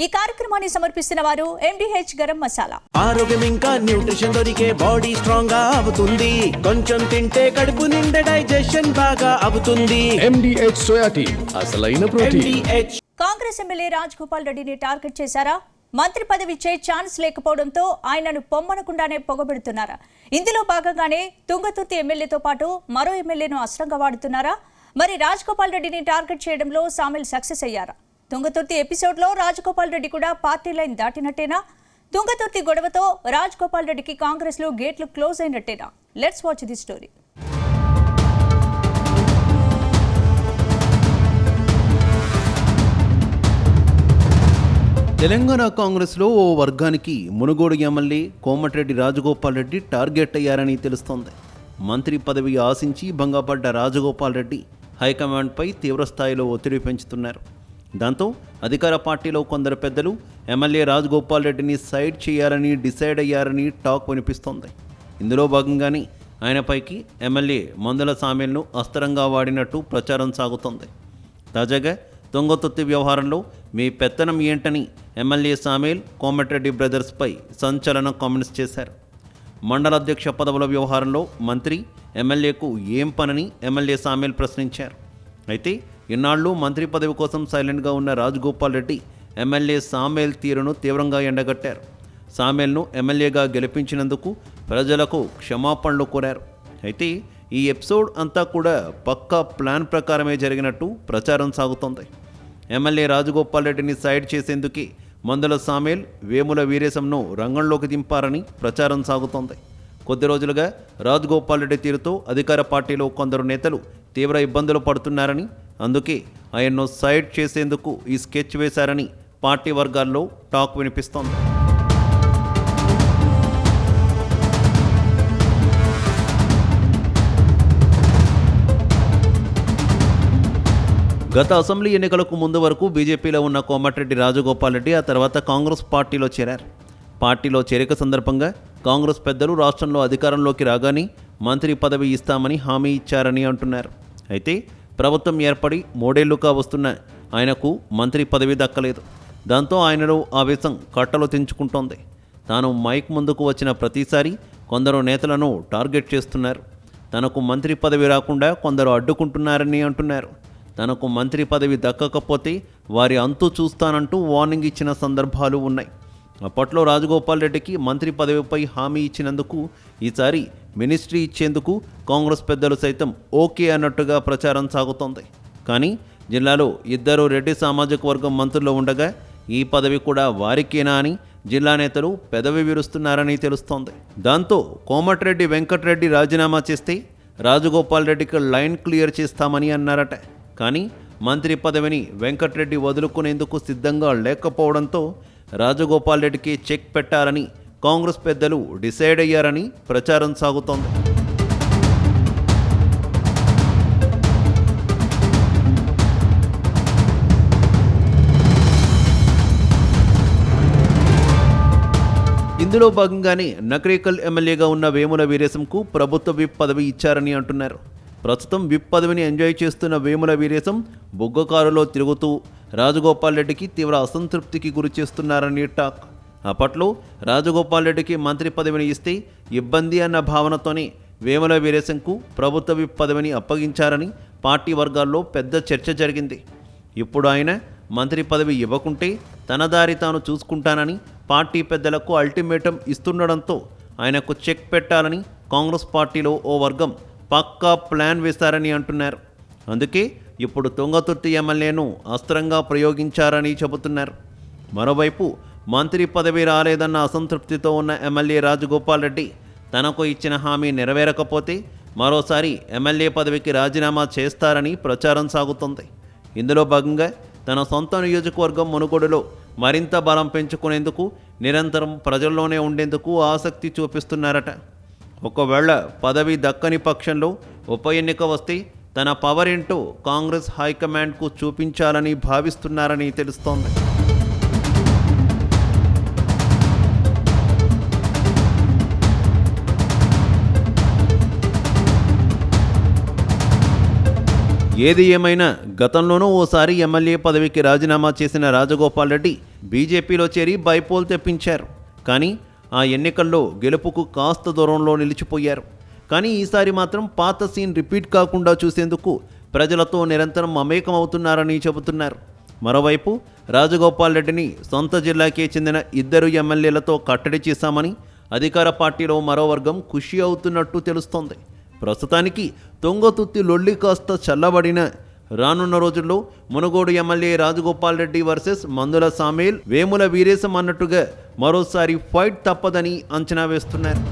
ఈ కార్యక్రమాన్ని సమర్పిస్తున్న వారు MDH గరం మసాలా. ఆరోగ్యం ఇంకా న్యూట్రిషన్ దొరికే బాడీ స్ట్రాంగ్ గా అవుతుంది. కొంచెం తింటే కడుపు నిండా డైజెషన్ బాగా అవుతుంది. MDH సోయా టీ అసలైన ప్రోటీన్. కాంగ్రెస్ ఎమ్మెల్యే రాజగోపాల్ రెడ్డిని టార్గెట్ చేశారా? మంత్రి పదవి ఇచ్చే ఛాన్స్ లేకపోవడంతో ఆయనను పొమ్మనకుండానే పొగబెడుతున్నారా? ఇందులో భాగంగానే తుంగతుర్తి ఎమ్మెల్యేతో పాటు మరో ఎమ్మెల్యేను అస్త్రంగా వాడుతున్నారా? మరి రాజగోపాల్ రెడ్డిని టార్గెట్ చేయడంలో సామిల్ సక్సెస్ అయ్యారా? తుంగతుర్తి ఎపిసోడ్లో రాజగోపాల్ రెడ్డి కూడా పార్టీ లైన్ దాటినట్టేనా? తుంగతుర్తి గొడవతో రాజగోపాల్ రెడ్డికి కాంగ్రెస్లో గేట్లు క్లోజ్ అయినట్టేనా? Let's watch the story. Telangana కాంగ్రెస్లో ఓ వర్గానికి మునుగోడు ఎమ్మెల్యే కోమటిరెడ్డి రాజగోపాల్ రెడ్డి టార్గెట్ అయ్యారని తెలుస్తోంది. మంత్రి పదవి ఆశించి భంగపడ్డ రాజగోపాల్ రెడ్డి హైకమాండ్పై తీవ్రస్థాయిలో ఒత్తిడి పెంచుతున్నారు. దాంతో అధికార పార్టీలో కొందరు పెద్దలు ఎమ్మెల్యే రాజగోపాల్ రెడ్డిని సైడ్ చేయాలని డిసైడ్ అయ్యారని టాక్ వినిపిస్తోంది. ఇందులో భాగంగానే ఆయనపైకి ఎమ్మెల్యే మందుల సామేల్ను అస్త్రంగా వాడినట్టు ప్రచారం సాగుతోంది. తాజాగా తుంగతుర్తి వ్యవహారంలో మీ పెత్తనం ఏంటని ఎమ్మెల్యే సామేల్ కోమటిరెడ్డి బ్రదర్స్పై సంచలన కామెంట్స్ చేశారు. మండల అధ్యక్ష పదవుల వ్యవహారంలో మంత్రి ఎమ్మెల్యేకు ఏం పనని ఎమ్మెల్యే సామేల్ ప్రశ్నించారు. అయితే ఇన్నాళ్ళు మంత్రి పదవి కోసం సైలెంట్గా ఉన్న రాజగోపాల్ రెడ్డి ఎమ్మెల్యే సామేల్ తీరును తీవ్రంగా ఎండగట్టారు. సామేల్ను ఎమ్మెల్యేగా గెలిపించినందుకు ప్రజలకు క్షమాపణలు కోరారు. అయితే ఈ ఎపిసోడ్ అంతా కూడా పక్కా ప్లాన్ ప్రకారమే జరిగినట్టు ప్రచారం సాగుతోంది. ఎమ్మెల్యే రాజగోపాల్ రెడ్డిని సైడ్ చేసేందుకే మందుల సామేల్ వేముల వీరేశంను రంగంలోకి దింపారని ప్రచారం సాగుతోంది. కొద్ది రోజులుగా రాజగోపాల్ రెడ్డి తీరుతో అధికార పార్టీలో కొందరు నేతలు తీవ్ర ఇబ్బందులు పడుతున్నారని, అందుకే ఆయన్ను సైడ్ చేసేందుకు ఈ స్కెచ్ వేశారని పార్టీ వర్గాల్లో టాక్ వినిపిస్తోంది. గత అసెంబ్లీ ఎన్నికలకు ముందు వరకు బీజేపీలో ఉన్న కోమటిరెడ్డి రాజగోపాల్ రెడ్డి ఆ తర్వాత కాంగ్రెస్ పార్టీలో చేరారు. పార్టీలో చేరిక సందర్భంగా కాంగ్రెస్ పెద్దలు రాష్ట్రంలో అధికారంలోకి రాగానే మంత్రి పదవి ఇస్తామని హామీ ఇచ్చారని అంటున్నారు. అయితే ప్రభుత్వం ఏర్పడి 3 ఏళ్లుగా వస్తున్న ఆయనకు మంత్రి పదవి దక్కలేదు. దాంతో ఆయనలో ఆవేశం కట్టలు తెంచుకుంటోంది. తాను మైక్ ముందుకు వచ్చిన ప్రతిసారి కొందరు నేతలను టార్గెట్ చేస్తున్నారు. తనకు మంత్రి పదవి రాకుండా కొందరు అడ్డుకుంటున్నారని అంటున్నారు. తనకు మంత్రి పదవి దక్కకపోతే వారి అంతు చూస్తానంటూ వార్నింగ్ ఇచ్చిన సందర్భాలు ఉన్నాయి. అప్పట్లో రాజగోపాల్ రెడ్డికి మంత్రి పదవిపై హామీ ఇచ్చినందుకు ఈసారి మినిస్ట్రీ ఇచ్చేందుకు కాంగ్రెస్ పెద్దలు సైతం ఓకే అన్నట్టుగా ప్రచారం సాగుతోంది. కానీ జిల్లాలో 2 రెడ్డి సామాజిక వర్గం మంత్రులు ఉండగా ఈ పదవి కూడా వారికేనా అని జిల్లా నేతలు పెదవి విరుస్తున్నారని తెలుస్తోంది. దాంతో కోమటిరెడ్డి వెంకటరెడ్డి రాజీనామా చేస్తే రాజగోపాల్ రెడ్డికి లైన్ క్లియర్ చేస్తామని అన్నారట. కానీ మంత్రి పదవిని వెంకటరెడ్డి వదులుకునేందుకు సిద్ధంగా లేకపోవడంతో రాజగోపాల్ రెడ్డికి చెక్ పెట్టాలని కాంగ్రెస్ పెద్దలు డిసైడ్ అయ్యారని ప్రచారం సాగుతోంది. ఇందులో భాగంగానే నకరేకల్ ఎమ్మెల్యేగా ఉన్న వేముల వీరేశంకు ప్రభుత్వ విప్ పదవి ఇచ్చారని అంటున్నారు. ప్రస్తుతం విప్ పదవిని ఎంజాయ్ చేస్తున్న వేముల వీరేశం బొగ్గకారులో తిరుగుతూ రాజగోపాల్ రెడ్డికి తీవ్ర అసంతృప్తికి గురి చేస్తున్నారని టాక్. అప్పట్లో రాజగోపాల్ రెడ్డికి మంత్రి పదవిని ఇస్తే ఇబ్బంది అన్న భావనతోనే వేముల వీరేశంకు ప్రభుత్వ విప్ పదవిని అప్పగించారని పార్టీ వర్గాల్లో పెద్ద చర్చ జరిగింది. ఇప్పుడు ఆయన మంత్రి పదవి ఇవ్వకుంటే తన దారి తాను చూసుకుంటానని పార్టీ పెద్దలకు అల్టిమేటం ఇస్తుండడంతో ఆయనకు చెక్ పెట్టాలని కాంగ్రెస్ పార్టీలో ఓ వర్గం పక్కా ప్లాన్ వేశారని అంటున్నారు. అందుకే ఇప్పుడు తుంగతుర్తి ఎమ్మెల్యేను అస్త్రంగా ప్రయోగించారని చెబుతున్నారు. మరోవైపు మంత్రి పదవి రాలేదన్న అసంతృప్తితో ఉన్న ఎమ్మెల్యే రాజగోపాల్ రెడ్డి తనకు ఇచ్చిన హామీ నెరవేరకపోతే మరోసారి ఎమ్మెల్యే పదవికి రాజీనామా చేస్తారని ప్రచారం సాగుతోంది. ఇందులో భాగంగా తన సొంత నియోజకవర్గం మునుగోడులో మరింత బలం పెంచుకునేందుకు నిరంతరం ప్రజల్లోనే ఉండేందుకు ఆసక్తి చూపిస్తున్నారట. ఒకవేళ పదవి దక్కని పక్షంలో ఉప ఎన్నిక వస్తే తన పవర్ ఏంటో కాంగ్రెస్ హైకమాండ్కు చూపించాలని భావిస్తున్నారని తెలుస్తోంది. ఏది ఏమైనా గతంలోనూ ఓసారి ఎమ్మెల్యే పదవికి రాజీనామా చేసిన రాజగోపాల్ రెడ్డి బీజేపీలో చేరి బైపోల్ తెప్పించారు. కానీ ఆ ఎన్నికల్లో గెలుపుకు కాస్త దూరంలో నిలిచిపోయారు. కానీ ఈసారి మాత్రం పాత సీన్ రిపీట్ కాకుండా చూసేందుకు ప్రజలతో నిరంతరం మమేకమవుతున్నారని చెబుతున్నారు. మరోవైపు రాజగోపాల్ రెడ్డిని సొంత జిల్లాకే చెందిన 2 ఎమ్మెల్యేలతో కట్టడి చేశామని అధికార పార్టీలో మరో వర్గం ఖుషి అవుతున్నట్టు తెలుస్తోంది. ప్రస్తుతానికి తుంగతుర్తి లొల్లి కాస్త చల్లబడిన రానున్న రోజుల్లో మునుగోడు ఎమ్మెల్యే రాజగోపాల్ రెడ్డి వర్సెస్ మందుల సామేల్, వేముల వీరేశం అన్నట్టుగా మరోసారి ఫైట్ తప్పదని అంచనా వేస్తున్నారు.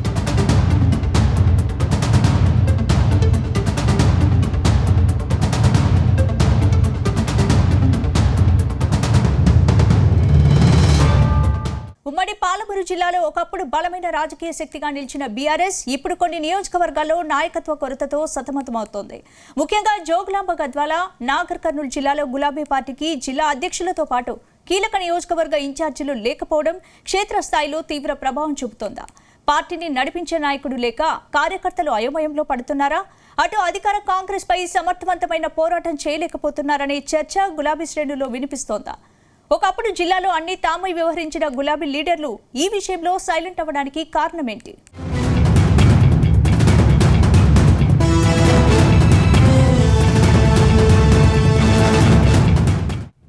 ఉమ్మడి పాలమూరు జిల్లాలో ఒకప్పుడు బలమైన రాజకీయ శక్తిగా నిలిచిన బీఆర్ఎస్ ఇప్పుడు కొన్ని నియోజకవర్గాల్లో నాయకత్వ కొరతతో సతమతమవుతోంది. ముఖ్యంగా జోగులాంబ గద్వాల, నాగర్ కర్నూలు జిల్లాలో గులాబీ పార్టీకి జిల్లా అధ్యక్షులతో పాటు కీలక నియోజకవర్గ ఇన్ఛార్జీలు లేకపోవడం క్షేత్రస్థాయిలో తీవ్ర ప్రభావం చూపుతోందా? పార్టీని నడిపించే నాయకుడు లేక కార్యకర్తలు అయోమయంలో పడుతున్నారా? అటు అధికార కాంగ్రెస్ పై సమర్థవంతమైన పోరాటం చేయలేకపోతున్నారనే చర్చ గులాబీ శ్రేణుల్లో వినిపిస్తోందా? ఒకప్పుడు జిల్లాలో అన్ని తామై వ్యవహరించిన గులాబీ లీడర్లు ఈ విషయంలో సైలెంట్ అవ్వడానికి కారణమేంటి?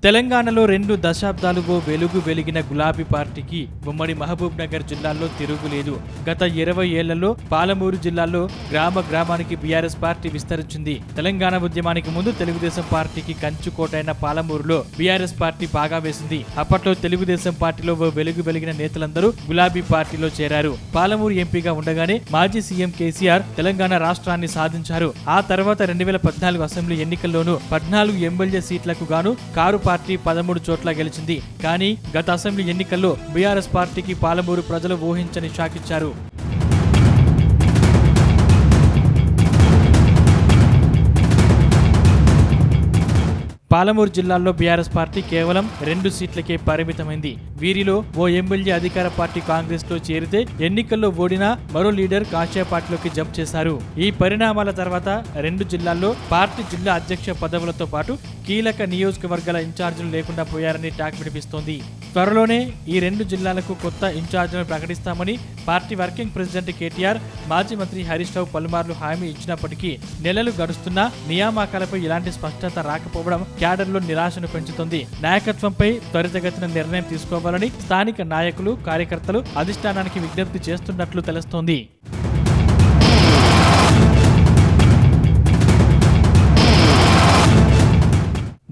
తెలంగాణలో 2 దశాబ్దాలుగా వెలిగిన గులాబీ పార్టీకి ఉమ్మడి మహబూబ్ నగర్ జిల్లాలో తిరుగులేదు. గత 20 ఏళ్లలో పాలమూరు జిల్లాలో గ్రామానికి బీఆర్ఎస్ పార్టీ విస్తరించింది. తెలంగాణ ఉద్యమానికి ముందు తెలుగుదేశం పార్టీకి కంచుకోటైన పాలమూరులో బీఆర్ఎస్ పార్టీ బాగా వేసింది. అప్పట్లో తెలుగుదేశం పార్టీలో వెలిగిన నేతలందరూ గులాబీ పార్టీలో చేరారు. పాలమూరు ఎంపీగా ఉండగానే మాజీ సీఎం కేసీఆర్ తెలంగాణ రాష్ట్రాన్ని సాధించారు. ఆ తర్వాత 2014 అసెంబ్లీ ఎన్నికల్లోనూ 14 ఎమ్మెల్యే సీట్లకు గాను కారు పార్టీ 13 చోట్ల గెలిచింది. కానీ గత అసెంబ్లీ ఎన్నికల్లో బీఆర్ఎస్ పార్టీకి పాలమూరు ప్రజలు ఊహించని షాక్ ఇచ్చారు. పాలమూరు జిల్లాలో బీఆర్ఎస్ పార్టీ కేవలం 2 సీట్లకే పరిమితమైంది. వీరిలో ఓ ఎమ్మెల్యే అధికార పార్టీ కాంగ్రెస్ లో చేరితే ఎన్నికల్లో ఓడిన మరో లీడర్ కాషాయ పార్టీలోకి జంప్ చేశారు. ఈ పరిణామాల తర్వాత 2 జిల్లాల్లో పార్టీ జిల్లా అధ్యక్ష పదవులతో పాటు కీలక నియోజకవర్గాల ఇన్ఛార్జీలు లేకుండా పోయారని టాక్ వినిపిస్తోంది. త్వరలోనే ఈ 2 జిల్లాలకు కొత్త ఇన్ఛార్జీలను ప్రకటిస్తామని పార్టీ వర్కింగ్ ప్రెసిడెంట్ కేటీఆర్, మాజీ మంత్రి హరీష్ రావు పలుమార్లు హామీ ఇచ్చినప్పటికీ నెలలు గడుస్తున్నా నియామకాలపై ఎలాంటి స్పష్టత రాకపోవడం క్యాడర్లో నిరాశను పెంచుతుంది. నాయకత్వంపై త్వరితగతిన నిర్ణయం తీసుకోవాలని స్థానిక నాయకులు, కార్యకర్తలు అధిష్టానానికి విజ్ఞప్తి చేస్తున్నట్లు తెలుస్తోంది.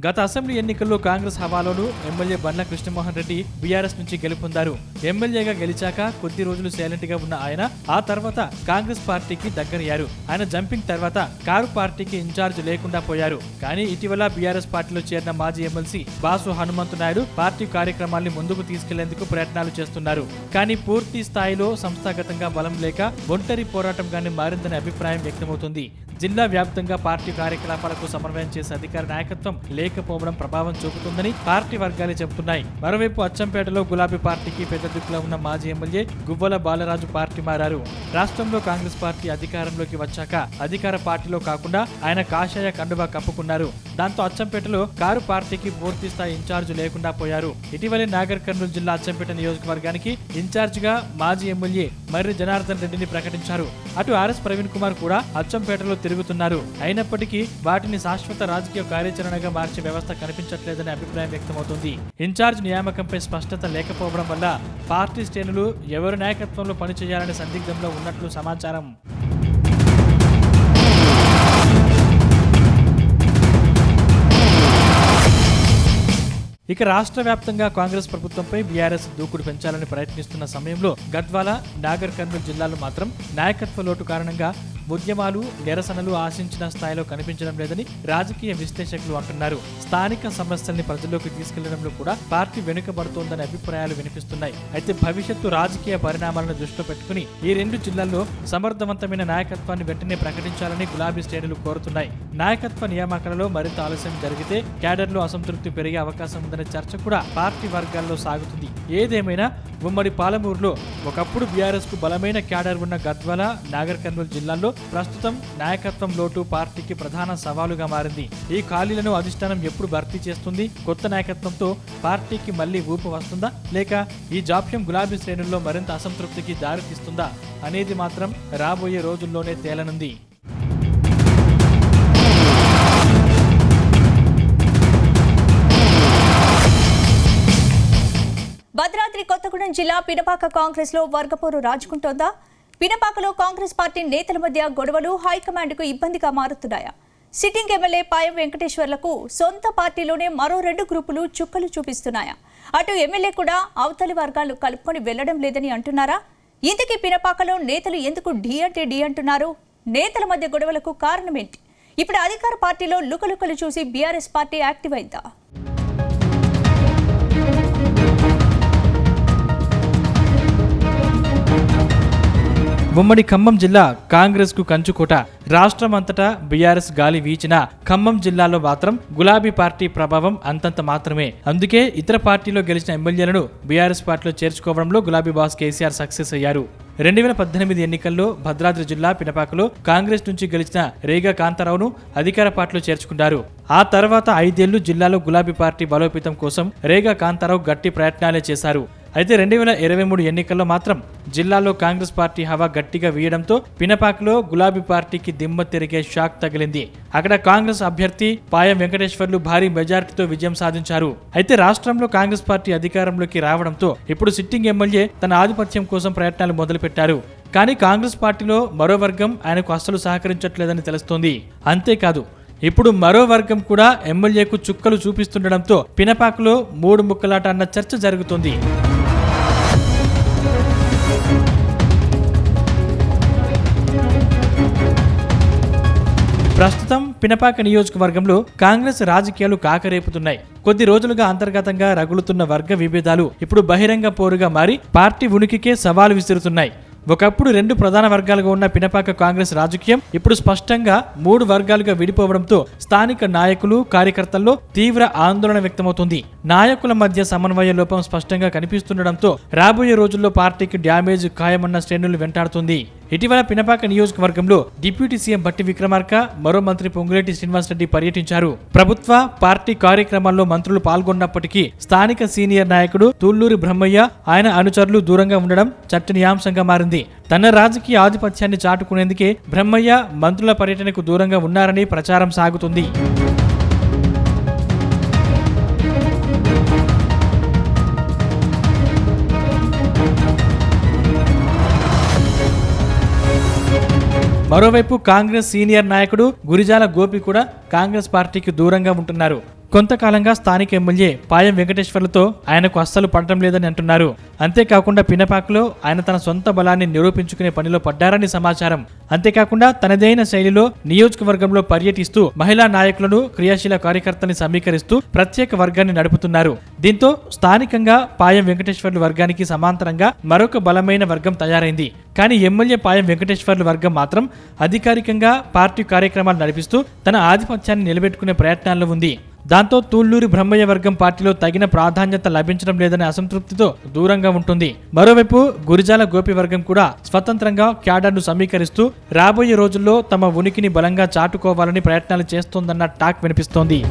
గత అసెంబ్లీ ఎన్నికల్లో కాంగ్రెస్ హవాలోను ఎమ్మెల్యే బండ్ల కృష్ణమోహన్ రెడ్డి బీఆర్ఎస్ నుంచి గెలుపొందారు. ఎమ్మెల్యేగా గెలిచాక కొద్ది రోజులు సైలెంట్ గా ఉన్న ఆయన ఆ తర్వాత కాంగ్రెస్ పార్టీకి దగ్గరయ్యారు. ఆయన జంపింగ్ తర్వాత కారు పార్టీకి ఇన్ఛార్జ్ లేకుండా పోయారు. కానీ ఇటీవల బీఆర్ఎస్ పార్టీలో చేరిన మాజీ MLC boss Hanumanthu Naidu party కార్యక్రమాల్ని ముందుకు తీసుకెళ్లేందుకు ప్రయత్నాలు చేస్తున్నారు. కానీ పూర్తి స్థాయిలో సంస్థాగతంగా బలం లేక ఒంటరి పోరాటంగానే మారిందనే అభిప్రాయం వ్యక్తమవుతుంది. జిల్లా వ్యాప్తంగా పార్టీ కార్యకలాపాలకు సమన్వయం చేసే అధికార నాయకత్వం లేకపోవడం ప్రభావం చూపుతుందని పార్టీ వర్గాలే చెబుతున్నాయి. మరోవైపు అచ్చంపేటలో గులాబీ పార్టీకి పెద్ద దిక్కులో ఉన్న మాజీ ఎమ్మెల్యే గువ్వల బాలరాజు పార్టీ మారారు. రాష్ట్రంలో కాంగ్రెస్ పార్టీ అధికారంలోకి వచ్చాక అధికార పార్టీలో కాకుండా ఆయన కాషాయ కండువా కప్పుకున్నారు. దాంతో అచ్చంపేటలో కారు పార్టీకి పూర్తి స్థాయి ఇన్ఛార్జ్ లేకుండా పోయారు. ఇటీవలే నాగర్ కర్నూలు జిల్లా అచ్చంపేట నియోజకవర్గానికి ఇన్ఛార్జిగా మాజీ ఎమ్మెల్యే మర్రి జనార్దన్ రెడ్డిని ప్రకటించారు. అటు ఆర్ఎస్ ప్రవీణ్ కుమార్ కూడా అచ్చంపేటలో తిరుగుతున్నారు. అయినప్పటికీ వాటిని శాశ్వత రాజకీయ కార్యాచరణగా మార్చే వ్యవస్థ కనిపించట్లేదనే అభిప్రాయం వ్యక్తమవుతుంది. ఇన్ఛార్జ్ నియామకంపై స్పష్టత లేకపోవడం వల్ల పార్టీ శ్రేణులు ఎవరి నాయకత్వంలో పనిచేయాలనే సందిగ్ధంలో ఉన్నట్లు సమాచారం. ఇక రాష్ట్ర వ్యాప్తంగా కాంగ్రెస్ ప్రభుత్వంపై బీఆర్ఎస్ దూకుడు పెంచాలని ప్రయత్నిస్తున్న సమయంలో గద్వాల, నాగర్ కర్నూలు జిల్లాలు మాత్రం నాయకత్వ లోటు కారణంగా ఉద్యమాలు, నిరసనలు ఆశించిన స్థాయిలో కనిపించడం లేదని రాజకీయ విశ్లేషకులు అంటున్నారు. స్థానిక సమస్యల్ని ప్రజల్లోకి తీసుకెళ్లడంలో కూడా పార్టీ వెనుకబడుతోందనే అభిప్రాయాలు వినిపిస్తున్నాయి. అయితే భవిష్యత్తు రాజకీయ పరిణామాలను దృష్టిలో పెట్టుకుని ఈ 2 జిల్లాల్లో సమర్థవంతమైన నాయకత్వాన్ని వెంటనే ప్రకటించాలని గులాబీ శ్రేణులు కోరుతున్నాయి. నాయకత్వ నియామకాలలో మరింత ఆలస్యం జరిగితే క్యాడర్లో అసంతృప్తి పెరిగే అవకాశం ఉందనే చర్చ కూడా పార్టీ వర్గాల్లో సాగుతుంది. ఏదేమైనా ఉమ్మడి పాలమూరులో ఒకప్పుడు బీఆర్ఎస్ కు బలమైన క్యాడర్ ఉన్న గద్వాల, నాగర్ కర్నూలు జిల్లాల్లో ప్రస్తుతం నాయకత్వం లోటు పార్టీకి ప్రధాన సవాలుగా మారింది. ఈ ఖాళీలను అధిష్టానం ఎప్పుడు భర్తీ చేస్తుంది? కొత్త నాయకత్వంతో పార్టీకి మళ్లీ ఊపు వస్తుందా, లేక ఈ జాప్యం గులాబీ శ్రేణుల్లో మరింత అసంతృప్తికి దారితీస్తుందా అనేది మాత్రం రాబోయే రోజుల్లోనే తేలనుంది. భద్రాద్రి కొత్తగూడెం జిల్లా పినపాక కాంగ్రెస్ లో వర్గపోరు రాజుకుంటోందా? పినపాకలో కాంగ్రెస్ పార్టీ నేతల మధ్య గొడవలు హైకమాండ్కు ఇబ్బందిగా మారుతున్నాయా? సిట్టింగ్ ఎమ్మెల్యే పాయం వెంకటేశ్వర్లకు సొంత పార్టీలోనే మరో 2 గ్రూపులు చుక్కలు చూపిస్తున్నాయా? అటు ఎమ్మెల్యే కూడా అవతలి వర్గాలు కలుపుకొని వెళ్లడం లేదని అంటున్నారా? ఇంతకీ పినపాకలో నేతలు ఎందుకు ఢీ అంటే ఢీ అంటున్నారు? నేతల మధ్య గొడవలకు కారణమేంటి? ఇప్పుడు అధికార పార్టీలో లుకలుకలు చూసి బీఆర్ఎస్ పార్టీ యాక్టివ్ అయిందా? ఉమ్మడి ఖమ్మం జిల్లా కాంగ్రెస్ కు కంచుకోట. రాష్ట్రమంతటా బీఆర్ఎస్ గాలి వీచినా ఖమ్మం జిల్లాలో మాత్రం గులాబీ పార్టీ ప్రభావం అంతంత మాత్రమే. అందుకే ఇతర పార్టీలో గెలిచిన ఎమ్మెల్యేలను బీఆర్ఎస్ పార్టీలో చేర్చుకోవడంలో గులాబీ బాస్ కేసీఆర్ సక్సెస్ అయ్యారు. 2018 ఎన్నికల్లో భద్రాద్రి జిల్లా పినపాకలో కాంగ్రెస్ నుంచి గెలిచిన రేగా కాంతారావును అధికార పార్టీలో చేర్చుకున్నారు. ఆ తర్వాత 5 ఏళ్లు జిల్లాలో గులాబీ పార్టీ బలోపేతం కోసం రేగా కాంతారావు గట్టి ప్రయత్నాలే చేశారు. అయితే 2023 ఎన్నికల్లో మాత్రం జిల్లాలో కాంగ్రెస్ పార్టీ హవా గట్టిగా వీయడంతో పినపాకలో గులాబీ పార్టీకి దిమ్మ తిరిగే షాక్ తగిలింది. అక్కడ కాంగ్రెస్ అభ్యర్థి పాయం వెంకటేశ్వర్లు భారీ మెజార్టీతో విజయం సాధించారు. అయితే రాష్ట్రంలో కాంగ్రెస్ పార్టీ అధికారంలోకి రావడంతో ఇప్పుడు సిట్టింగ్ ఎమ్మెల్యే తన ఆధిపత్యం కోసం ప్రయత్నాలు మొదలుపెట్టారు. కానీ కాంగ్రెస్ పార్టీలో మరో వర్గం ఆయనకు అస్సలు సహకరించట్లేదని తెలుస్తోంది. అంతేకాదు, ఇప్పుడు మరో వర్గం కూడా ఎమ్మెల్యేకు చుక్కలు చూపిస్తుండడంతో పినపాకలో 3 ముక్కలాట అన్న చర్చ జరుగుతోంది. ప్రస్తుతం పినపాక నియోజకవర్గంలో కాంగ్రెస్ రాజకీయాలు కాకరేపుతున్నాయి. కొద్ది రోజులుగా అంతర్గతంగా రగులుతున్న వర్గ విభేదాలు ఇప్పుడు బహిరంగ పోరుగా మారి పార్టీ ఉనికికే సవాలు విసురుతున్నాయి. ఒకప్పుడు 2 ప్రధాన వర్గాలుగా ఉన్న పినపాక కాంగ్రెస్ రాజకీయం ఇప్పుడు స్పష్టంగా 3 వర్గాలుగా విడిపోవడంతో స్థానిక నాయకులు, కార్యకర్తల్లో తీవ్ర ఆందోళన వ్యక్తమవుతుంది. నాయకుల మధ్య సమన్వయ లోపం స్పష్టంగా కనిపిస్తుండడంతో రాబోయే రోజుల్లో పార్టీకి డ్యామేజ్ ఖాయమన్న శ్రేణులు వెంటాడుతుంది. ఇటీవల పినపాక నియోజకవర్గంలో డిప్యూటీ సీఎం భట్టి విక్రమార్క, మరో మంత్రి పొంగులేటి శ్రీనివాసరెడ్డి పర్యటించారు. ప్రభుత్వ, పార్టీ కార్యక్రమాల్లో మంత్రులు పాల్గొన్నప్పటికీ స్థానిక సీనియర్ నాయకుడు తుళ్లూరి బ్రహ్మయ్య, ఆయన అనుచరులు దూరంగా ఉండడం చర్చనీయాంశంగా మారింది. తన రాజకీయ ఆధిపత్యాన్ని చాటుకునేందుకే బ్రహ్మయ్య మంత్రుల పర్యటనకు దూరంగా ఉన్నారని ప్రచారం సాగుతుంది. మరోవైపు కాంగ్రెస్ సీనియర్ నాయకుడు గురిజాల గోపి కూడా కాంగ్రెస్ పార్టీకి దూరంగా ఉంటున్నారు. కొంతకాలంగా స్థానిక ఎమ్మెల్యే పాయం వెంకటేశ్వర్లతో ఆయనకు అస్సలు పడటం లేదని అంటున్నారు. అంతేకాకుండా పినపాకలో ఆయన తన సొంత బలాన్ని నిరూపించుకునే పనిలో పడ్డారని సమాచారం. అంతేకాకుండా తనదైన శైలిలో నియోజకవర్గంలో పర్యటిస్తూ మహిళా నాయకులను, క్రియాశీల కార్యకర్తల్ని సమీకరిస్తూ ప్రత్యేక వర్గాన్ని నడుపుతున్నారు. దీంతో స్థానికంగా పాయం వెంకటేశ్వర్లు వర్గానికి సమాంతరంగా మరొక బలమైన వర్గం తయారైంది. కానీ ఎమ్మెల్యే పాయం వెంకటేశ్వర్లు వర్గం మాత్రం అధికారికంగా పార్టీ కార్యక్రమాలు నడిపిస్తూ తన ఆధిపత్యాన్ని నిలబెట్టుకునే ప్రయత్నాల్లో ఉంది. దాంతో తుళ్లూరి బ్రహ్మయ్య వర్గం పార్టీలో తగిన ప్రాధాన్యత లభించడం లేదనే అసంతృప్తితో దూరంగా ఉంటుంది. మరోవైపు గురిజాల గోపి వర్గం కూడా స్వతంత్రంగా క్యాడర్ను సమీకరిస్తూ రాబోయే రోజుల్లో తమ ఉనికిని బలంగా చాటుకోవాలని ప్రయత్నాలు చేస్తోందన్న టాక్ వినిపిస్తోంది.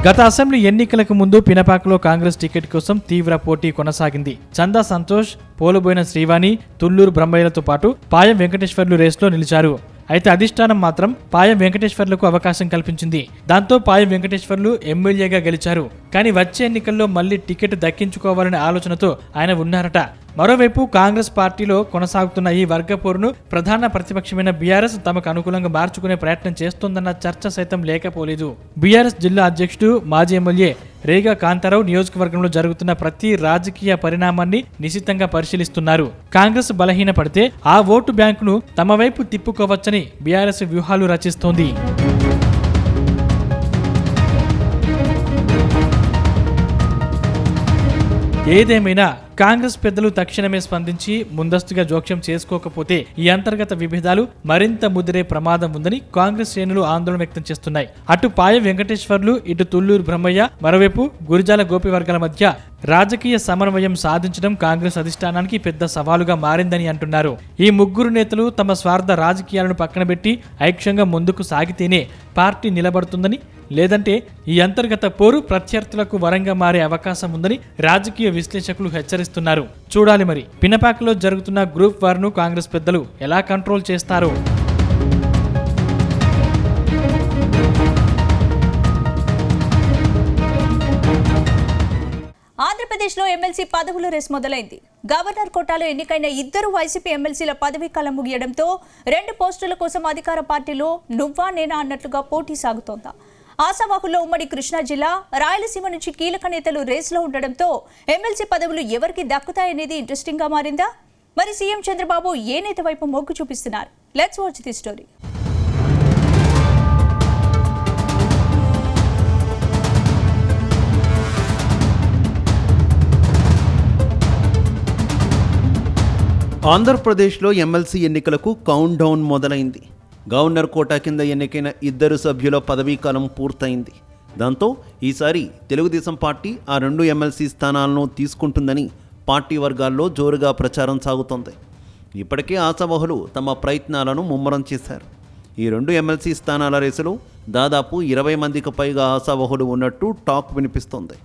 గత అసెంబ్లీ ఎన్నికలకు ముందు పినపాకలో కాంగ్రెస్ టికెట్ కోసం తీవ్ర పోటీ కొనసాగింది. చందా సంతోష్, పోలుబోయిన శ్రీవాణి, తుళ్లూరు బ్రహ్మయ్యలతో పాటు పాయం వెంకటేశ్వర్లు రేసులో నిలిచారు. అయితే అధిష్టానం మాత్రం పాయం వెంకటేశ్వర్లకు అవకాశం కల్పించింది. దాంతో పాయం వెంకటేశ్వర్లు ఎమ్మెల్యేగా గెలిచారు. కానీ వచ్చే ఎన్నికల్లో మళ్లీ టికెట్ దక్కించుకోవాలనే ఆలోచనతో ఆయన ఉన్నారట. మరోవైపు కాంగ్రెస్ పార్టీలో కొనసాగుతున్న ఈ వర్గపోరును ప్రధాన ప్రతిపక్షమైన బీఆర్ఎస్ తమకు అనుకూలంగా మార్చుకునే ప్రయత్నం చేస్తోందన్న చర్చ సైతం లేకపోలేదు. బీఆర్ఎస్ జిల్లా అధ్యక్షుడు, మాజీ ఎమ్మెల్యే రేగా కాంతారావు నియోజకవర్గంలో జరుగుతున్న ప్రతి రాజకీయ పరిణామాన్ని నిశితంగా పరిశీలిస్తున్నారు. కాంగ్రెస్ బలహీన పడితే ఆ ఓటు బ్యాంకును తమ వైపు తిప్పుకోవచ్చని బీఆర్ఎస్ వ్యూహాలు రచిస్తోంది. ఏదేమైనా కాంగ్రెస్ పెద్దలు తక్షణమే స్పందించి ముందస్తుగా జోక్యం చేసుకోకపోతే ఈ అంతర్గత విభేదాలు మరింత ముదిరే ప్రమాదం ఉందని కాంగ్రెస్ శ్రేణులు ఆందోళన వ్యక్తం చేస్తున్నాయి. అటు పాయ వెంకటేశ్వర్లు, ఇటు తుళ్లూరు బ్రహ్మయ్య, మరోవైపు గురిజాల గోపి వర్గాల మధ్య రాజకీయ సమన్వయం సాధించడం కాంగ్రెస్ అధిష్టానానికి పెద్ద సవాలుగా మారిందని అంటున్నారు. ఈ ముగ్గురు నేతలు తమ స్వార్థ రాజకీయాలను పక్కన పెట్టి ఐక్యంగా ముందుకు సాగితేనే పార్టీ నిలబడుతుందని, లేదంటే ఈ అంతర్గత పోరు ప్రత్యర్థులకు వరంగా మారే అవకాశం ఉందని రాజకీయ విశ్లేషకులు హెచ్చరిస్తున్నారు. చూడాలి మరి పినపాకలో జరుగుతున్న గ్రూప్ వార్ను కాంగ్రెస్ పెద్దలు ఎలా కంట్రోల్ చేస్తారో. ఆంధ్రప్రదేశ్లో ఎమ్మెల్సీ పదవుల రేస్ మొదలైంది. గవర్నర్ కోటాలో ఎన్నికైన ఇద్దరు వైసీపీ ఎమ్మెల్సీల పదవీ కాలం ముగియడంతో 2 పోస్టుల కోసం అధికార పార్టీలో నువ్వా నేనా అన్నట్లుగా పోటీ సాగుతోందా? ఆశావాహుల్లో ఉమ్మడి కృష్ణా జిల్లా, రాయలసీమ నుంచి కీలక నేతలు రేసులో ఉండడంతో ఎమ్మెల్సీ పదవులు ఎవరికి దక్కుతాయనేది ఇంట్రెస్టింగ్ గా మారిందా? మరి సీఎం చంద్రబాబు ఏ నేత వైపు మొగ్గు చూపిస్తున్నారు? Let's watch the story. ఆంధ్రప్రదేశ్లో ఎమ్మెల్సీ ఎన్నికలకు కౌంట్ డౌన్ మొదలైంది. గవర్నర్ కోటా కింద ఎన్నికైన 2 సభ్యుల పదవీకాలం పూర్తయింది. దాంతో ఈసారి తెలుగుదేశం పార్టీ ఆ 2 ఎమ్మెల్సీ స్థానాలను తీసుకుంటుందని పార్టీ వర్గాల్లో జోరుగా ప్రచారం సాగుతోంది. ఇప్పటికే ఆశావహులు తమ ప్రయత్నాలను ముమ్మరం చేశారు. ఈ 2 ఎమ్మెల్సీ స్థానాల రేసులో దాదాపు 20 మందికి పైగా ఆశావహులు ఉన్నట్టు టాక్ వినిపిస్తోంది.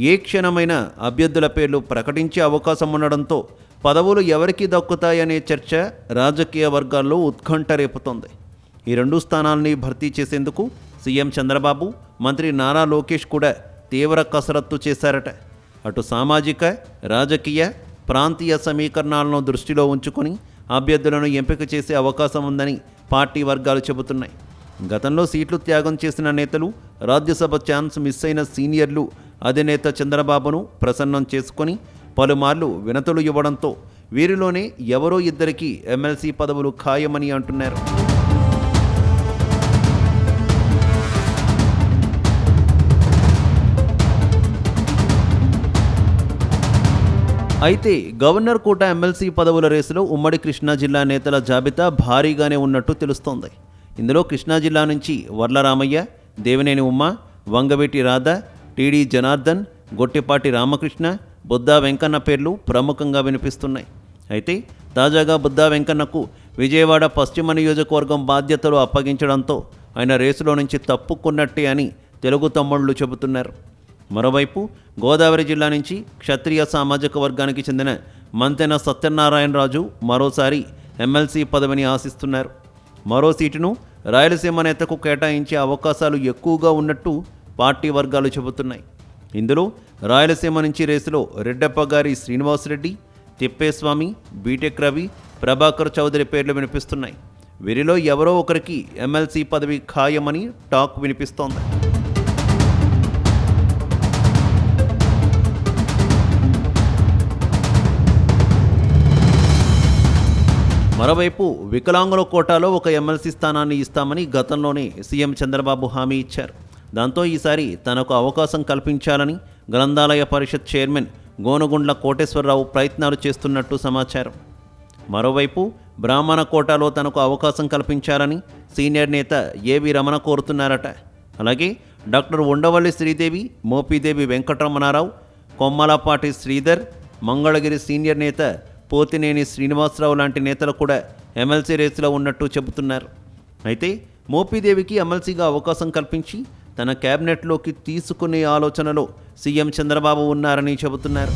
ఏ క్షణమైన అభ్యర్థుల పేర్లు ప్రకటించే అవకాశం ఉండడంతో పదవులు ఎవరికి దక్కుతాయనే చర్చ రాజకీయ వర్గాల్లో ఉత్కంఠ రేపుతోంది. ఈ 2 స్థానాల్ని భర్తీ చేసేందుకు సీఎం చంద్రబాబు, మంత్రి నారా లోకేష్ కూడా తీవ్ర కసరత్తు చేశారట. అటు సామాజిక, రాజకీయ, ప్రాంతీయ సమీకరణాలను దృష్టిలో ఉంచుకొని అభ్యర్థులను ఎంపిక చేసే అవకాశం ఉందని పార్టీ వర్గాలు చెబుతున్నాయి. గతంలో సీట్లు త్యాగం చేసిన నేతలు, రాజ్యసభ ఛాన్స్ మిస్ అయిన సీనియర్లు అధినేత చంద్రబాబును ప్రసన్నం చేసుకొని పలుమార్లు వినతులు ఇవ్వడంతో వీరిలోనే ఎవరో ఇద్దరికి ఎమ్మెల్సీ పదవులు ఖాయమని అంటున్నారు. అయితే గవర్నర్ కోట ఎమ్మెల్సీ పదవుల రేసులో ఉమ్మడి కృష్ణా జిల్లా నేతల జాబితా భారీగానే ఉన్నట్టు తెలుస్తోంది. ఇందులో కృష్ణా జిల్లా నుంచి వర్ల రామయ్య, దేవినేని ఉమ్మ, వంగవీటి రాధ, టీడీ జనార్దన్, గొట్టిపాటి రామకృష్ణ, బుద్దా వెంకన్న పేర్లు ప్రముఖంగా వినిపిస్తున్నాయి. అయితే తాజాగా బుద్దా వెంకన్నకు విజయవాడ పశ్చిమ నియోజకవర్గం బాధ్యతలు అప్పగించడంతో ఆయన రేసులో నుంచి తప్పుకున్నట్టే అని తెలుగు తమ్ముళ్ళు చెబుతున్నారు. మరోవైపు గోదావరి జిల్లా నుంచి క్షత్రియ సామాజిక వర్గానికి చెందిన మంతెన సత్యనారాయణరాజు మరోసారి ఎమ్మెల్సీ పదవిని ఆశిస్తున్నారు. మరో సీటును రాయలసీమ నేతకు కేటాయించే అవకాశాలు ఎక్కువగా ఉన్నట్టు పార్టీ వర్గాలు చెబుతున్నాయి. ఇందులో రాయలసీమ నుంచి రేసులో రెడ్డప్పగారి శ్రీనివాసరెడ్డి, తిప్పేస్వామి, బీటెక్ రవి, ప్రభాకర్ చౌదరి పేర్లు వినిపిస్తున్నాయి. వీరిలో ఎవరో ఒకరికి ఎమ్మెల్సీ పదవి ఖాయమని టాక్ వినిపిస్తోంది. మరోవైపు వికలాంగుల కోటాలో ఒక ఎమ్మెల్సీ స్థానాన్ని ఇస్తామని గతంలోనే సీఎం చంద్రబాబు హామీ ఇచ్చారు. దాంతో ఈసారి తనకు అవకాశం కల్పించాలని గ్రంథాలయ పరిషత్ చైర్మన్ గోనుగుండ్ల కోటేశ్వరరావు ప్రయత్నాలు చేస్తున్నట్టు సమాచారం. మరోవైపు బ్రాహ్మణ కోటాలో తనకు అవకాశం కల్పించాలని సీనియర్ నేత ఏవి రమణ కోరుతున్నారట. అలాగే డాక్టర్ ఉండవల్లి శ్రీదేవి, మోపిదేవి వెంకటరమణారావు, కొమ్మలపాటి శ్రీధర్, మంగళగిరి సీనియర్ నేత పోతినేని శ్రీనివాసరావు లాంటి నేతలు కూడా ఎమ్మెల్సీ రేసులో ఉన్నట్టు చెబుతున్నారు. అయితే మోపిదేవికి ఎమ్మెల్సీగా అవకాశం కల్పించి తన క్యాబినెట్లోకి తీసుకునే ఆలోచనలో సీఎం చంద్రబాబు ఉన్నారని చెబుతున్నారు.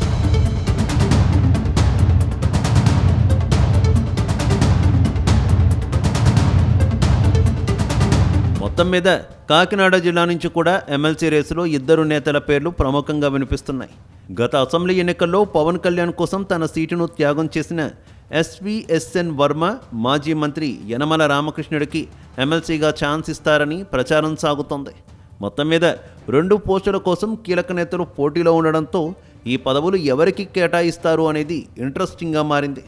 మొత్తం మీద కాకినాడ జిల్లా నుంచి కూడా ఎమ్మెల్సీ రేసులో 2 నేతల పేర్లు ప్రముఖంగా వినిపిస్తున్నాయి. గత అసెంబ్లీ ఎన్నికల్లో పవన్ కళ్యాణ్ కోసం తన సీటును త్యాగం చేసిన ఎస్విఎస్ఎన్ వర్మ మాజీ మంత్రి యనమల రామకృష్ణుడికి ఎమ్మెల్సీగా ఛాన్స్ ఇస్తారని ప్రచారం సాగుతోంది. మొత్తం మీద 2 పోస్టుల కోసం కీలక నేతలు పోటీలో ఉండడంతో ఈ పదవులు ఎవరికి కేటాయిస్తారు అనేది ఇంట్రెస్టింగ్గా మారింది.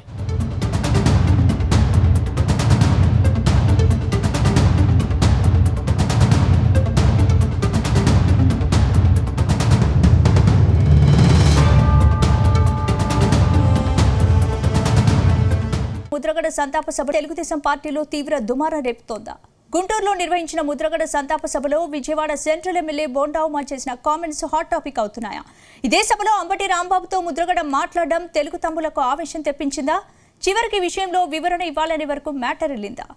ముద్రగడ సంతాప సభ తెలుగుదేశం పార్టీలో తీవ్ర దుమారం రేపుతోందా? గుంటూరులో నిర్వహించిన ముద్రగడ సంతాప సభలో విజయవాడ సెంట్రల్ ఎమ్మెల్యే బోండా ఉమా చేసిన కామెంట్స్ హాట్ టాపిక్ అవుతున్నాయా? ఇదే సభలో అంబటి రాంబాబుతో ముద్రగడ మాట్లాడడం తెలుగు తమ్ములకు ఆవేశం తెప్పించిందా? చివరికి విషయంలో వివరణ ఇవ్వాలని వరకు మ్యాటర్ వెళ్ళిందా?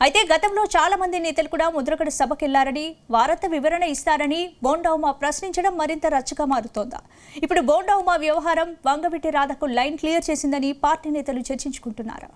అయితే గతంలో చాలా మంది నేతలు కూడా ముద్రగడ సభకెళ్లారని, వారంతా వివరణ ఇస్తారని బోండా ఉమా ప్రశ్నించడం మరింత రచ్చగా మారుతోందా? ఇప్పుడు బోండా ఉమా వ్యవహారం వంగవీటి రాధకు లైన్ క్లియర్ చేసిందని పార్టీ నేతలు చర్చించుకుంటున్నారు.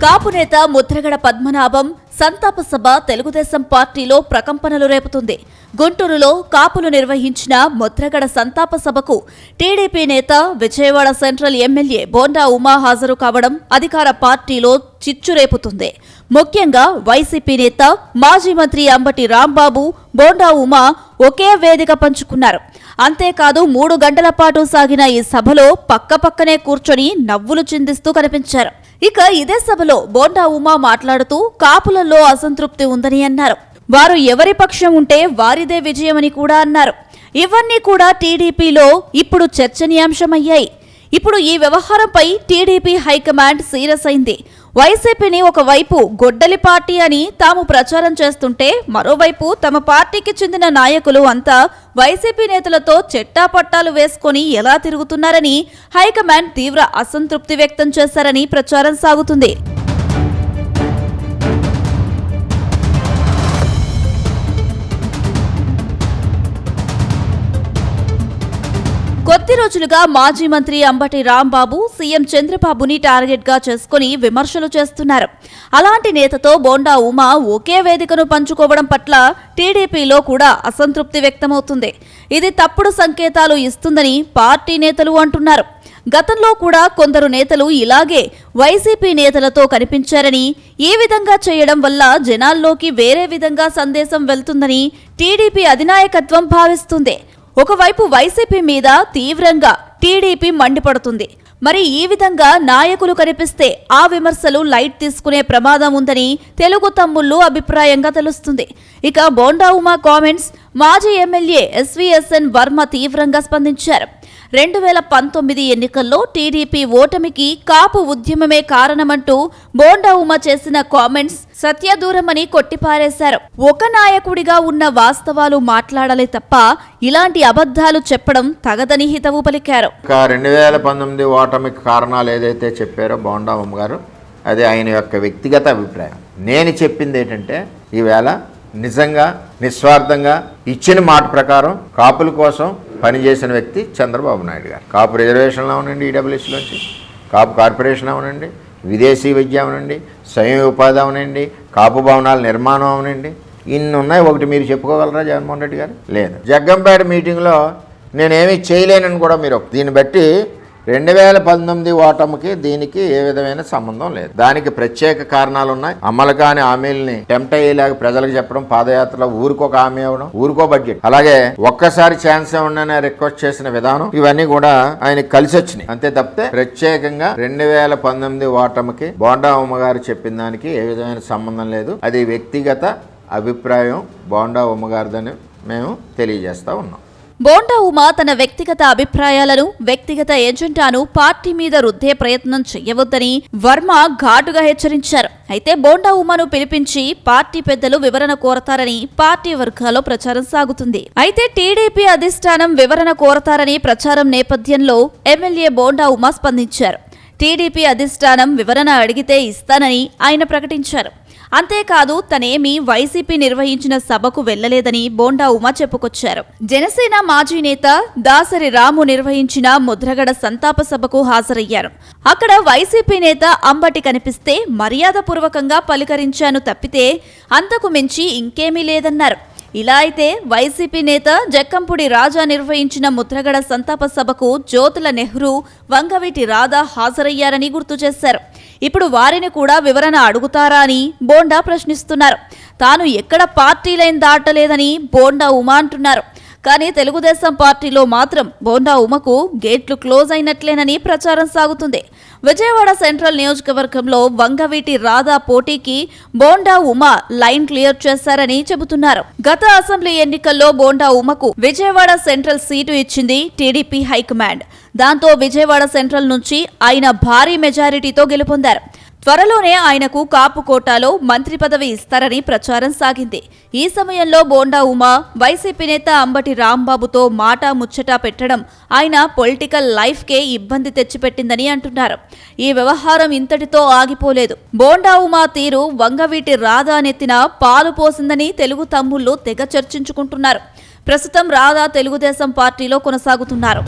కాపు నేత ముద్రగడ పద్మనాభం సంతాప సభ తెలుగుదేశం పార్టీలో ప్రకంపనలు రేపుతుంది. గుంటూరులో కాపులు నిర్వహించిన ముద్రగడ సంతాప సభకు టీడీపీ నేత విజయవాడ సెంట్రల్ ఎమ్మెల్యే బోండా ఉమా హాజరు కావడం అధికార పార్టీలో చిచ్చు రేపుతుంది. ముఖ్యంగా వైసీపీ నేత మాజీ మంత్రి అంబటి రాంబాబు, బోండా ఉమా ఒకే వేదిక పంచుకున్నారు. అంతేకాదు 3 గంటల పాటు సాగిన ఈ సభలో పక్కపక్కనే కూర్చొని నవ్వులు చిందిస్తూ కనిపించారు. ఇక ఇదే సభలో బోండా ఉమా మాట్లాడుతూ కాపులలో అసంతృప్తి ఉందని అన్నారు. వారు ఎవరి పక్షం ఉంటే వారిదే విజయమని కూడా అన్నారు. ఇవన్నీ కూడా టీడీపీలో ఇప్పుడు చర్చనీయాంశమయ్యాయి. ఇప్పుడు ఈ వ్యవహారంపై టీడీపీ హైకమాండ్ సీరియస్ అయింది. వైసీపీని ఒకవైపు గొడ్డలి పార్టీ అని తాము ప్రచారం చేస్తుంటే, మరోవైపు తమ పార్టీకి చెందిన నాయకులు అంతా వైసీపీ నేతలతో చెట్టాపట్టాలు వేసుకొని ఎలా తిరుగుతున్నారని హైకమాండ్ తీవ్ర అసంతృప్తి వ్యక్తం చేశారని ప్రచారం సాగుతుంది. కొద్ది రోజులుగా మాజీ మంత్రి అంబటి రాంబాబు సీఎం చంద్రబాబుని టార్గెట్ గా చేసుకుని విమర్శలు చేస్తున్నారు. అలాంటి నేతతో బోండా ఉమా ఒకే వేదికను పంచుకోవడం పట్ల టీడీపీలో కూడా అసంతృప్తి వ్యక్తమవుతుంది. ఇది తప్పుడు సంకేతాలు ఇస్తుందని పార్టీ నేతలు అంటున్నారు. గతంలో కూడా కొందరు నేతలు ఇలాగే వైసీపీ నేతలతో కనిపించారని, ఈ విధంగా చేయడం వల్ల జనాల్లోకి వేరే విధంగా సందేశం వెళ్తుందని టీడీపీ అధినాయకత్వం భావిస్తుంది. ఒకవైపు వైసీపీ మీద తీవ్రంగా టీడీపీ మండిపడుతుంది. మరి ఈ విధంగా నాయకులు కనిపిస్తే ఆ విమర్శలు లైట్ తీసుకునే ప్రమాదం ఉందని తెలుగు తమ్ముళ్లు అభిప్రాయంగా తెలుస్తుంది. ఇక బోండా ఉమా కామెంట్స్ మాజీ ఎమ్మెల్యే ఎస్వీఎస్ఎన్ వర్మ తీవ్రంగా స్పందించారు. 2019 ఎన్నికల్లో టీడీపీ ఓటమికి కాపు ఉద్యమమే కారణమంటూ బోండా ఉమా చేసిన కామెంట్స్ సత్యదూరమని కొట్టిపారేశారు. ఒక నాయకుడిగా ఉన్న వాస్తవాలు మాట్లాడాలి తప్ప ఇలాంటి అబద్ధాలు చెప్పడం తగదని హితవు పలికారు. 2019 ఓటమికి కారణాలు ఏదైతే చెప్పారో బోండా ఉమా గారు, అది ఆయన యొక్క వ్యక్తిగత అభిప్రాయం. నేను చెప్పింది ఏంటంటే, ఈవేళ నిజంగా నిస్వార్థంగా ఇచ్చిన మాట ప్రకారం కాపుల కోసం పనిచేసిన వ్యక్తి చంద్రబాబు నాయుడు గారు. కాపు రిజర్వేషన్లు అవనండి, ఈడబ్ల్యూఎస్లోంచి కాపు కార్పొరేషన్ అవనండి, విదేశీ విద్య అవనండి, స్వయం ఉపాధి అవనండి, కాపు భవనాల నిర్మాణం అవనండి, ఇన్ని ఉన్నాయి. ఒకటి మీరు చెప్పుకోగలరా జగన్మోహన్ రెడ్డి గారు? లేదు. జగ్గంపేట మీటింగ్లో నేనేమీ చేయలేనని కూడా మీరు, దీన్ని బట్టి 2019 ఓటమికి దీనికి ఏ విధమైన సంబంధం లేదు. దానికి ప్రత్యేక కారణాలు ఉన్నాయి. అమలు కాని హామీలని టెంప్ట్ అయ్యేలాగా ప్రజలకు చెప్పడం, పాదయాత్రలో ఊరికొక హామీ అవ్వడం, ఊరికో బడ్జెట్, అలాగే ఒక్కసారి ఛాన్స్ ఇవ్వండి రిక్వెస్ట్ చేసిన విధానం, ఇవన్నీ కూడా ఆయనకి కలిసి వచ్చినాయి. అంతే తప్పితే ప్రత్యేకంగా 2019 ఓటమికి బోండా ఉమా గారు చెప్పిన దానికి ఏ విధమైన సంబంధం లేదు. అది వ్యక్తిగత అభిప్రాయం బోండా ఉమా గారిదని మేము తెలియజేస్తా ఉన్నాం. బోండా ఉమా తన వ్యక్తిగత అభిప్రాయాలను, వ్యక్తిగత ఎజెండాను పార్టీ మీద రుద్దే ప్రయత్నం చేయవద్దని వర్మ ఘాటుగా హెచ్చరించారు. అయితే బోండా ఉమాను పిలిపించి పార్టీ పెద్దలు వివరణ కోరతారని పార్టీ వర్గాల్లో ప్రచారం సాగుతుంది. అయితే టీడీపీ అధిష్టానం వివరణ కోరతారని ప్రచారం నేపథ్యంలో ఎమ్మెల్యే బోండా ఉమా స్పందించారు. టీడీపీ అధిష్టానం వివరణ అడిగితే ఇస్తానని ఆయన ప్రకటించారు. అంతేకాదు తనేమీ వైసీపీ నిర్వహించిన సభకు వెళ్లలేదని బోండా ఉమా చెప్పుకొచ్చారు. జనసేన మాజీ నేత దాసరి రాము నిర్వహించిన ముద్రగడ సంతాప సభకు హాజరయ్యారు. అక్కడ వైసీపీ నేత అంబటి కనిపిస్తే మర్యాదపూర్వకంగా పలకరించాను తప్పితే అంతకు మించి ఇంకేమీ లేదన్నారు. ఇలా అయితే వైసీపీ నేత జక్కంపూడి రాజా నిర్వహించిన ముద్రగడ సంతాప సభకు జ్యోతుల నెహ్రూ, వంగవీటి రాధ హాజరయ్యారని గుర్తు చేశారు. ఇప్పుడు వారిని కూడా వివరణ అడుగుతారా అని బోండా ప్రశ్నిస్తున్నారు. తాను ఎక్కడ పార్టీ లైన్ దాటలేదని బోండా ఉమా అంటున్నారు. కానీ తెలుగుదేశం పార్టీలో మాత్రం బోండా ఉమకు గేట్లు క్లోజ్ అయినట్లేనని ప్రచారం సాగుతుంది. విజయవాడ సెంట్రల్ నియోజకవర్గంలో వంగవీటి రాధా పోటీకి బోండా ఉమ లైన్ క్లియర్ చేశారని చెబుతున్నారు. గత అసెంబ్లీ ఎన్నికల్లో బోండా ఉమకు విజయవాడ సెంట్రల్ సీటు ఇచ్చింది టీడీపీ హైకమాండ్. దాంతో విజయవాడ సెంట్రల్ నుంచి ఆయన భారీ మెజారిటీతో గెలుపొందారు. త్వరలోనే ఆయనకు కాపు కోటాలో మంత్రి పదవి ఇస్తారని ప్రచారం సాగింది. ఈ సమయంలో బోండా ఉమా వైసీపీ నేత అంబటి రాంబాబుతో మాటా ముచ్చటా పెట్టడం ఆయన పొలిటికల్ లైఫ్కే ఇబ్బంది తెచ్చిపెట్టిందని అంటున్నారు. ఈ వ్యవహారం ఇంతటితో ఆగిపోలేదు. బోండా ఉమా తీరు వంగవీటి రాధా నెత్తిన పాలు పోసిందని తెలుగు తమ్ముళ్లు తెగ చర్చించుకుంటున్నారు. ప్రస్తుతం రాధా తెలుగుదేశం పార్టీలో కొనసాగుతున్నారు.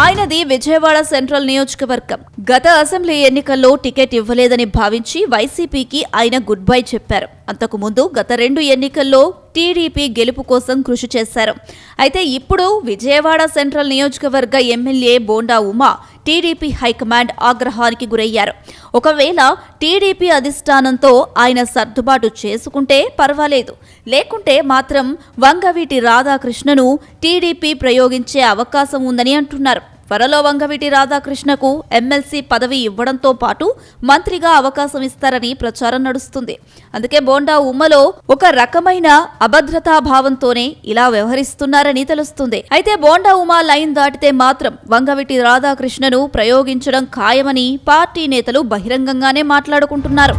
ఆయనది విజయవాడ సెంట్రల్ నియోజకవర్గం. గత అసెంబ్లీ ఎన్నికల్లో టికెట్ ఇవ్వలేదని భావించి వైసీపీకి ఆయన గుడ్ బై చెప్పారు. అంతకుముందు గత 2 ఎన్నికల్లో టీడీపీ గెలుపు కోసం కృషి చేశారు. అయితే ఇప్పుడు విజయవాడ సెంట్రల్ నియోజకవర్గ MLA bonda Uma TDP high command ఆగ్రహానికి గురయ్యారు. ఒకవేళ టీడీపీ అధిష్టానంతో ఆయన సర్దుబాటు చేసుకుంటే పర్వాలేదు, లేకుంటే మాత్రం వంగవీటి రాధాకృష్ణను టీడీపీ ప్రయోగించే అవకాశం ఉందని అంటున్నారు. త్వరలో వంగవీటి రాధాకృష్ణకు ఎమ్మెల్సీ పదవి ఇవ్వడంతో పాటు మంత్రిగా అవకాశం ఇస్తారని ప్రచారం నడుస్తుంది. అందుకే బోండా ఉమ్మలో ఒక రకమైన అభద్రతాభావంతోనే ఇలా వ్యవహరిస్తున్నారని తెలుస్తుంది. అయితే బోండా ఉమా లైన్ దాటితే మాత్రం వంగవీటి రాధాకృష్ణను ప్రయోగించడం ఖాయమని పార్టీ నేతలు బహిరంగంగానే మాట్లాడుకుంటున్నారు.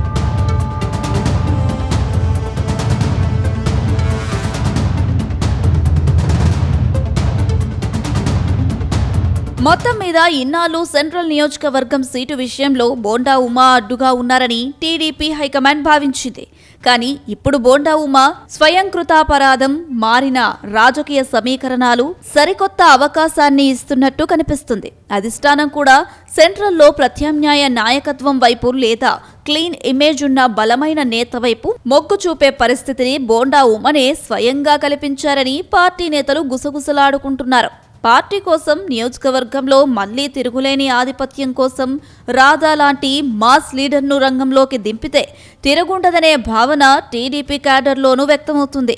మొత్తం మీద ఇన్నాళ్ళు సెంట్రల్ నియోజకవర్గం సీటు విషయంలో బోండా ఉమా అడ్డుగా ఉన్నారని టీడీపీ హైకమాండ్ భావించింది. కానీ ఇప్పుడు బోండా ఉమా స్వయంకృతాపరాధం మారిన రాజకీయ సమీకరణాలు సరికొత్త అవకాశాన్ని ఇస్తున్నట్టు కనిపిస్తుంది. అధిష్టానం కూడా సెంట్రల్లో ప్రత్యామ్నాయ నాయకత్వం వైపు లేదా క్లీన్ ఇమేజ్ ఉన్న బలమైన నేత వైపు మొగ్గు చూపే పరిస్థితిని బోండా ఉమనే స్వయంగా కల్పించారని పార్టీ నేతలు గుసగుసలాడుకుంటున్నారు. పార్టీ కోసం నియోజకవర్గంలో మళ్లీ తిరుగులేని ఆధిపత్యం కోసం రాధా లాంటి మాస్ లీడర్ను రంగంలోకి దింపితే తిరుగుండదనే భావన టీడీపీ క్యాడర్లోనూ వ్యక్తమవుతుంది.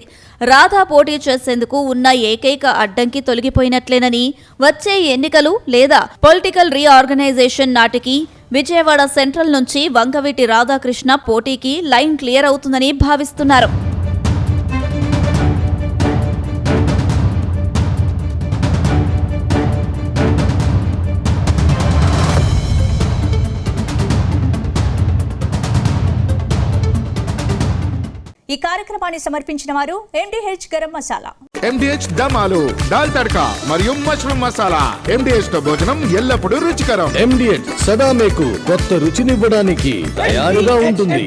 రాధా పోటీ చేసేందుకు ఉన్న ఏకైక అడ్డంకి తొలగిపోయినట్లేనని, వచ్చే ఎన్నికలు లేదా పొలిటికల్ రీఆర్గనైజేషన్ నాటికి విజయవాడ సెంట్రల్ నుంచి వంగవీటి రాధాకృష్ణ పోటీకి లైన్ క్లియర్ అవుతుందని భావిస్తున్నారు. ఈ కార్యక్రమాన్ని సమర్పించిన వారు MDH గరం మసాలా, MDH దమాలు, దాల్ తడకా మరియు మష్రూమ్ మసాలా. MDH తో భోజనం ఎల్లప్పుడూ రుచికరం. MDH సదా మీకు కొత్త రుచినివ్వడానికి తయారుగా ఉంటుంది.